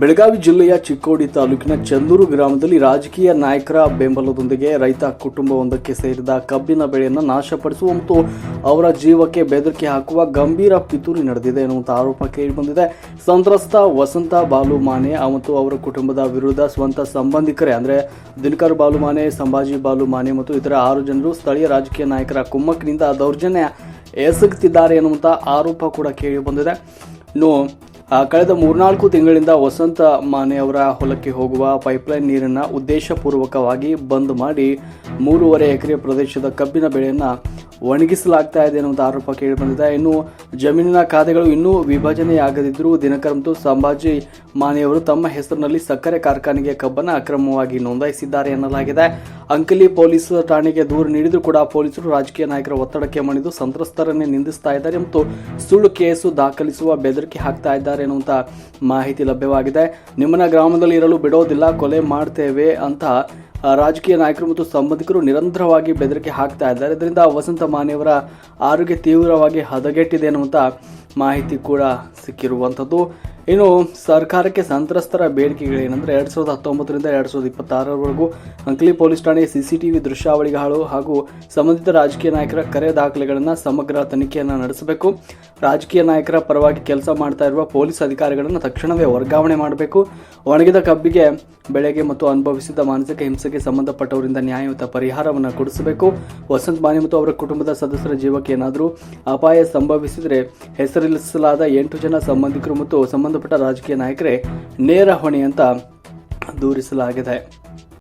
ಬೆಳಗಾವಿ ಜಿಲ್ಲೆಯ ಚಿಕ್ಕೋಡಿ ತಾಲೂಕಿನ ಚಂದೂರು ಗ್ರಾಮದಲ್ಲಿ ರಾಜಕೀಯ ನಾಯಕರ ಬೆಂಬಲದೊಂದಿಗೆ ರೈತ ಕುಟುಂಬವೊಂದಕ್ಕೆ ಸೇರಿದ ಕಬ್ಬಿನ ಬೆಳೆಯನ್ನು ನಾಶಪಡಿಸುವ ಮತ್ತು ಅವರ ಜೀವಕ್ಕೆ ಬೆದರಿಕೆ ಹಾಕುವ ಗಂಭೀರ ಪಿತೂರಿ ನಡೆದಿದೆ ಎನ್ನುವಂಥ ಆರೋಪ ಕೇಳಿಬಂದಿದೆ. ಸಂತ್ರಸ್ತ ವಸಂತ ಬಾಲುಮಾನೆ ಮತ್ತು ಅವರ ಕುಟುಂಬದ ವಿರುದ್ಧ ಸ್ವಂತ ಸಂಬಂಧಿಕರೇ ಅಂದರೆ ದಿನಕರ್ ಬಾಲುಮಾನೆ, ಸಂಭಾಜಿ ಬಾಲುಮಾನೆ ಮತ್ತು ಇತರ 6 ಜನರು ಸ್ಥಳೀಯ ರಾಜಕೀಯ ನಾಯಕರ ಕುಮ್ಮಕ್ಕಿನಿಂದ ದೌರ್ಜನ್ಯ ಎಸಗುತ್ತಿದ್ದಾರೆ ಎನ್ನುವಂಥ ಆರೋಪ ಕೂಡ ಕೇಳಿಬಂದಿದೆ. ಇನ್ನು ಕಳೆದ 3-4 ತಿಂಗಳಿಂದ ವಸಂತ ಮಾನೆ ಅವರ ಹೊಲಕ್ಕೆ ಹೋಗುವ ಪೈಪ್ಲೈನ್ ನೀರನ್ನು ಉದ್ದೇಶಪೂರ್ವಕವಾಗಿ ಬಂದ್ ಮಾಡಿ 3.5 ಎಕರೆ ಪ್ರದೇಶದ ಕಬ್ಬಿನ ಬೆಳೆಯನ್ನು ಒಣಗಿಸಲಾಗ್ತಾ ಇದೆ ಎನ್ನುವಂಥ ಆರೋಪ ಕೇಳಿಬಂದಿದೆ. ಇನ್ನು ಜಮೀನಿನ ಖಾತೆಗಳು ಇನ್ನೂ ವಿಭಜನೆಯಾಗದಿದ್ದರೂ ದಿನಕರ್ ಮತ್ತು ಸಂಭಾಜಿ ಮಾನೆಯವರು ತಮ್ಮ ಹೆಸರಿನಲ್ಲಿ ಸಕ್ಕರೆ ಕಾರ್ಖಾನೆಗೆ ಕಬ್ಬನ್ನು ಅಕ್ರಮವಾಗಿ ನೋಂದಾಯಿಸಿದ್ದಾರೆ ಎನ್ನಲಾಗಿದೆ. ಅಂಕಲಿ ಪೊಲೀಸ್ ಠಾಣೆಗೆ ದೂರು ನೀಡಿದರೂ ಕೂಡ ಪೊಲೀಸರು ರಾಜಕೀಯ ನಾಯಕರ ಒತ್ತಡಕ್ಕೆ ಮಣಿದು ಸಂತ್ರಸ್ತರನ್ನೇ ನಿಂದಿಸ್ತಾ ಇದ್ದಾರೆ ಮತ್ತು ಸುಳ್ಳು ಕೇಸು ದಾಖಲಿಸುವ ಬೆದರಿಕೆ ಹಾಕ್ತಾ ಇದ್ದಾರೆ ಎನ್ನುವಂಥ ಮಾಹಿತಿ ಲಭ್ಯವಾಗಿದೆ. ನಿಮ್ಮನ್ನ ಗ್ರಾಮದಲ್ಲಿ ಇರಲು ಬಿಡೋದಿಲ್ಲ, ಕೊಲೆ ಮಾಡ್ತೇವೆ ಅಂತ ರಾಜಕೀಯ ನಾಯಕರು ಮತ್ತು ಸಂಬಂಧಿಕರು ನಿರಂತರವಾಗಿ ಬೆದರಿಕೆ ಹಾಕ್ತಾ ಇದ್ದಾರೆ. ಇದರಿಂದ ವಸಂತ ಮಾನೆಯವರ ಆರೋಗ್ಯ ತೀವ್ರವಾಗಿ ಹದಗೆಟ್ಟಿದೆ ಎನ್ನುವಂಥ ಮಾಹಿತಿ ಕೂಡ ಸಿಕ್ಕಿರುವಂಥದ್ದು. ಇನ್ನು ಸರ್ಕಾರಕ್ಕೆ ಸಂತ್ರಸ್ತರ ಬೇಡಿಕೆಗಳೇನೆಂದರೆ 2019ರಿಂದ 2026ರವರೆಗೂ ಅಂಕಲಿ ಪೊಲೀಸ್ ಠಾಣೆ CCTV ದೃಶ್ಯಾವಳಿಗಳು ಹಾಗೂ ಸಂಬಂಧಿತ ರಾಜಕೀಯ ನಾಯಕರ ಕರೆ ದಾಖಲೆಗಳನ್ನು ಸಮಗ್ರ ತನಿಖೆಯನ್ನು ನಡೆಸಬೇಕು. ರಾಜಕೀಯ ನಾಯಕರ ಪರವಾಗಿ ಕೆಲಸ ಮಾಡ್ತಾ ಇರುವ ಪೊಲೀಸ್ ಅಧಿಕಾರಿಗಳನ್ನು ತಕ್ಷಣವೇ ವರ್ಗಾವಣೆ ಮಾಡಬೇಕು. ಒಣಗಿದ ಕಬ್ಬಿಗೆ ಬೆಳೆಗೆ ಮತ್ತು ಅನುಭವಿಸಿದ ಮಾನಸಿಕ ಹಿಂಸೆಗೆ ಸಂಬಂಧಪಟ್ಟವರಿಂದ ನ್ಯಾಯಯುತ ಪರಿಹಾರವನ್ನು ಕೊಡಿಸಬೇಕು. ವಸಂತ ಮಾನೆ ಮತ್ತು ಅವರ ಕುಟುಂಬದ ಸದಸ್ಯರ ಜೀವಕ್ಕೆ ಏನಾದರೂ ಅಪಾಯ ಸಂಭವಿಸಿದರೆ ಹೆಸರಿಸಲಾದ 8 ಜನ ಸಂಬಂಧಿಕರು ಮತ್ತು ಸಂಬಂಧಪಟ್ಟ ರಾಜಕೀಯ ನಾಯಕರೇ ನೇರ ಹೊಣೆ ಅಂತ ದೂರಿಸಲಾಗಿದೆ.